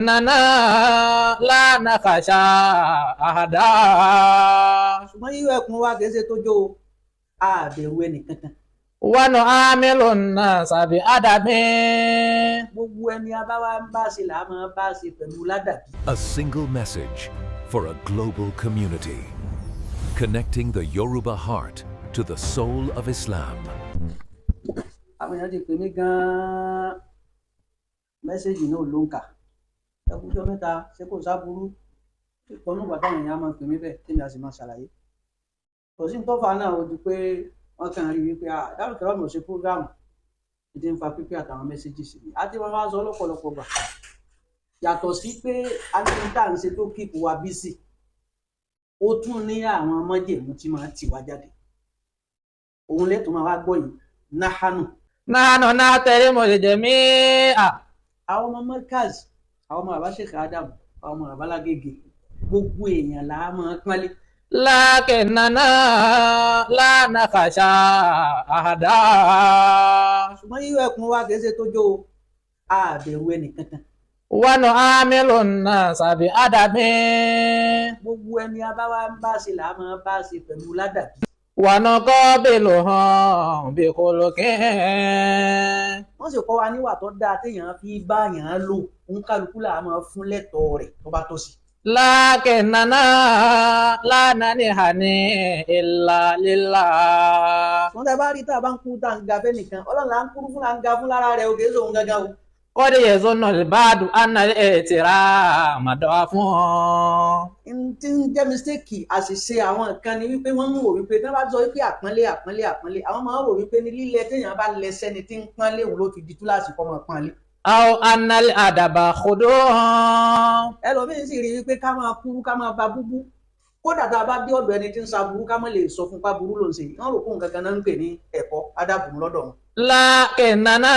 nana la nakasha ahada. ṣùgbọ́n yíyọ ẹkùn wa kìí ṣe tó jó o àbẹ̀rù ẹnìkankan. Wano amilun nasabi adami. gbogbo ẹni abáwá ń bá ṣe là á máa bá ṣe pẹ̀lú ládàbí. A single message for a global community, connecting the Yoruba heart to the soul of Islam. àwọn èèyàn ti pè mí gan-an mẹ́sẹ̀gì náà ló ń kà ẹkújọ́ mẹ́ta ṣé kò sáburú ìkọ́nù ìgbà táwọn èèyàn máa pè mí bẹ́ẹ̀ tí mi a sì máa ṣàlàyé. kò sí tọ́fà náà ojú pé wọ́n kàn rí wípé Darul Karam ṣe fúrógámù ìdí ń fa pípẹ́ àtàwọn mẹ́sẹ̀gì sí mi àti wọn máa sọ lọ́pọ̀lọpọ̀ gbà yàtọ̀ sí pé agbẹ́ńtà ń ṣe tó kíkù wa bí sí ó tún ní àwọn májẹ̀mú tí máa tì wá jáde òun lẹ́tọ̀ọ́ máa wá gbọ́ yìí náhánù. Nahnu nahtarimu al-jami'a. àwọn ọmọ Markaz àwọn ọmọ Sheikh Adam àwọn ọmọ Lágége gbogbo èèyàn là á máa pọ́nlé. Lakinnana la nakasha ahada. ṣùgbọ́n yíyọ ẹkùn wa kìí ṣe tó jó o àbẹ̀rù ẹnìkankan. Wano amilun nasabi adami. gbogbo ẹni abáwá ń bá ṣe là á máa bá ṣe pẹ̀lú ládàbí. Wano qabiluhum bi khuluqin. wọ́n sì kọ́ wa níwà tó dáa téèyàn fi bá yàn án lò ń kálukú là á máa fún lẹ́tọ̀ọ́ rẹ̀ tó bá tó sí. Lakinnana la nanihani illa lillah. wọ́n tẹ́ bá rí tá a bá ń kú tá à ń ga fẹ́ nìkan Ọlọ́run là ń kúrú fún là ń ga fún lára rẹ̀ òkè sóhun gángan o. Qad yazunnu al-ba'du anna al-ihtirama da'fun. tí ń jẹ́ mistake àṣìṣe àwọn nǹkan ni wípé wọ́n ń wò wípé tí wọ́n bá sọ wípé àpọ́nlé àwọn máa ń wò wípé ní lílẹ̀ téèyàn bá lẹ sẹ́ni tí ń pọ́nlé òun ló fi di túláàsì kọ́ máa pọ́nlé. Aw anna al-adaba khudu'un. ẹlòmíín sì rí wípé ká máa kúrú ká máa ba búbú kódà tá a bá dé ọ̀dọ̀ ẹni tí ń sa burú ká má lè sọ fún pa burú ló ń ṣe wọ́n rò fún nǹkan kan náà ń pè ní ẹ̀kọ́ ádàbùn lọ́dọ̀ wọn. Lakinnana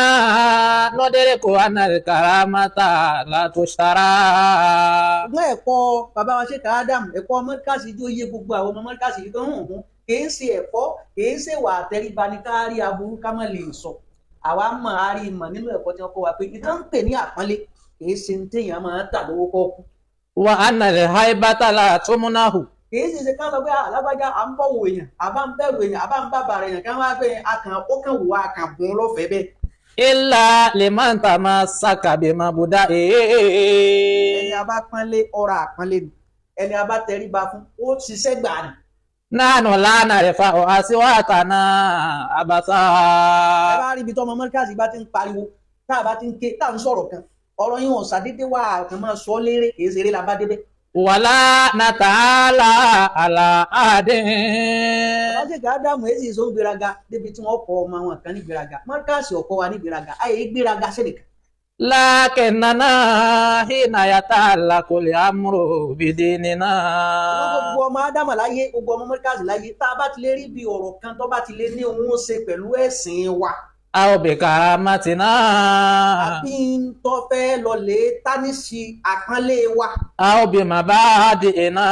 nudriku anna al-karamata la tushtara. ṣùgbọ́n ẹ̀kọ́ bàbá wa Sheikh Adam ẹ̀kọ́ Markaz jó yé gbogbo àwọn ọmọ Markaz yìí tó ń hùn kìí ṣe ẹ̀kọ́ kìí ṣe wà àtẹríba ní ká rí aburú ká má lè sọ àwa mọ̀ á rí mọ̀ nínú ẹ̀kọ́ tí wọ́n kọ́ wa pé ìtàn ń pè ní àpọ́nlé kìí ṣe ní téèyàn máa ń tà lówó kọ́kú. Wa anna al-haybata la tumnahu. kìí ṣe ṣe ká lọ pé alágbájá à ń bọ̀wọ̀ èèyàn àbá ń bẹ̀rù èèyàn àbá ń bàbàrà èèyàn ká wá pé ó kàn wò àkàbùn lọ́fẹ̀ẹ́ bẹ́ẹ̀. Illa liman tamassaka bimabda'i. ẹni a bá pọ́nlé ọ̀rọ̀ àpọ́nlé ni ẹni a bá tẹríba fún ó ṣiṣẹ́ gbà ní. Nahnu la narfa'u aswatana abasa. ẹ bá rí ibi tọ́mọ Markaz bá ti ń pariwo tá a bá ti ń ké tá a ń sọ̀rọ̀ kan ọ̀rọ̀ yìí wọn ṣàdédé wà kàn máa sọ lérè kìí ṣeré la bá débẹ̀. Wala nata'ala ala adin. Sheikh Adam èsì ìṣó ń gbéraga débi tí wọ́n kọ́ ọmọ wọn kan ní gbéraga Markaz ọkọ wa ní gbéraga ayé gbéraga sẹ́nìkan. Lakinnana hina yata'allaqu al-amru bidinina. gbogbo ọmọ Ádámà láyé gbogbo ọmọ Markaz láyé tá a bá ti lè rí bí ọ̀rọ̀ kan tó bá ti lè ní òun ó ṣe pẹ̀lú ẹ̀sìn wa. Aw bi karamatina. àbí ń tọ́ fẹ́ lọ lè tánìṣì àpọ́nlé wa. Aw bi mabadi'ina.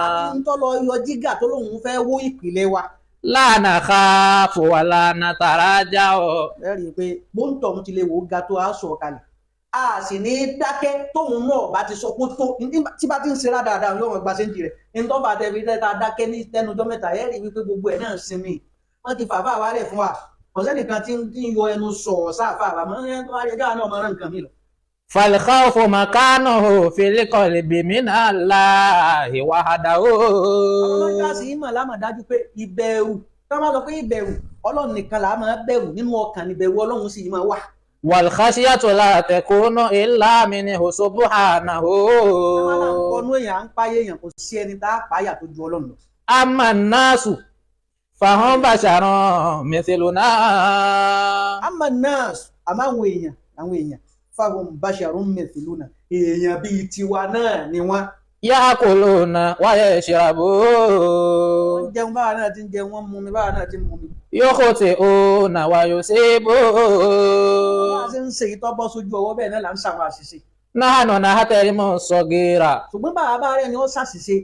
àbí ń tọ́ lọ yọ jígà tó lóun fẹ́ wó ìpìlẹ̀ wa. La nakhafu wa la nataraja'u. ẹ rí i pé bóńtọ̀ ti lè wò ó ga tó a sọ̀ kalẹ̀ a sì ní dákẹ́ tóun náà bá ti sọ pé tó tí bá ti ń ṣe dáadáa yóò wọn gba séńtì rẹ̀ nítorí bá tẹ̀ fi tẹ́ta dákẹ́ ní tẹnudọ́ mẹ́ta ẹ rí i wípé gbogbo ẹ̀ náà sinmi wọ́n ti fàfà wálẹ̀ fún wa ọ̀sẹ́nìkan tí ń yọ ẹnu sọ̀ sáfà àmọ́ ẹni tó wá yẹ káà náà máa ń nǹkan mi lọ. Fal khawfu makanuhu fil qalbi min Allahi wahdahu. àwọn Markaz yìí mà lámà dájú pé ìbẹ̀rù tá a máa sọ pé ìbẹ̀rù Ọlọ́run nìkan là á máa bẹ̀rù nínú ọkàn níbẹ̀rù Ọlọ́run sì máa wà. Wal khashiyatu la takunu illa minhu subhanahu. àwọn náà ń kọnu èèyàn à ń páyé èèyàn kò sí ẹni tá a páyà tó ju Ọlọ́run lọ. Amma nasu fahum basharun mithluna. Amma nas àmọ́ àwọn èèyàn fahum basharun mithluna èèyàn bíi tiwa náà ni wọ́n. Ya'kuluna wa yashrabun. wọ́n jẹun báwa náà ti ń jẹun wọ́n mumi báwa náà ti ń mumi. Yukhti'una wa yusibun. wọ́n á ṣe ń ṣe ìtọ́bọ́ sójú ọwọ́ bẹ́ẹ̀ náà là ń ṣàwọn àṣìṣe. Nahnu nahtarimu as-saghira. ṣùgbọ́n bàbá rẹ̀ ni ó ṣàṣìṣe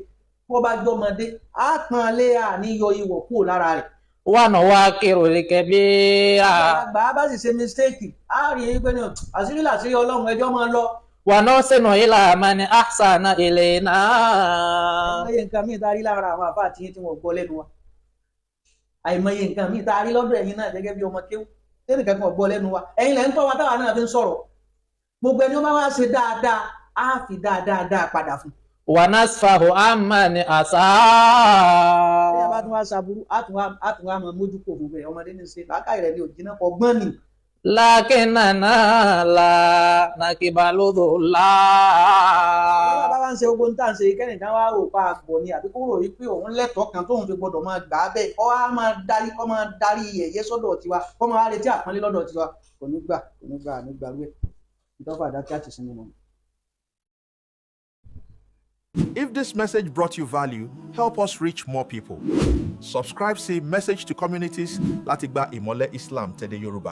kó bá jọmọdé á pọn lé àníyọ ìwọ̀ kúrò lára rẹ̀. Wa nuwaqiru al-kabira. àgbà bá sì ṣe mistake á rí i pé ní àṣírí làṣírí Ọlọ́run ẹjọ́ máa lọ ونحسن إلى من أحسن إلينا. àìmọye nǹkan míì tá a rí lára àwọn àfáà tí wọ́n gbọ́ lẹ́nu wa àìmọye nǹkan míì tá a rí lọ́dọ̀ ẹ̀yin náà gẹ́gẹ́ bí ọmọ kéwú tẹ́nì kankan gbọ́ lẹ́nu wa ẹ̀yin lẹ́ ń tọ́ wa táwa náà fi ń sọ̀rọ̀ gbogbo ẹni ó bá wá ṣe dáadáa á fi dáadáa padà fún. ونصفه عمن أساء. ẹ̀yà bá tún wá ṣàbúrú á tún wá mọ mójú kò fún bẹ́ẹ̀ ọmọdé ní ṣe làákàyè rẹ̀ ní òjìnà ọgbọ́n ni. لكننا لا نقبل ذلا. bá wá ń ṣe ogun tá à ń ṣe kẹ́nìkan wá rò pa àgbọ̀ ni àbí kó rò yí pé òun lẹ́tọ̀ọ́ kan tóun fi gbọdọ̀ máa gbà á bẹ́ẹ̀ kọ́ á máa darí yẹ̀yẹ́ sọ́dọ̀ tiwa kọ́ máa retí àpọ́nlé lọ́dọ̀ tiwa kò ní gbà rú ẹ̀ ìtọ́fà dákẹ́ àti sinmi mọ́. If this message brought you value, help us reach more people. Subscribe sí Message to Communities láti gba ìmọ́lẹ̀ Islam tẹ̀lé Yorùbá.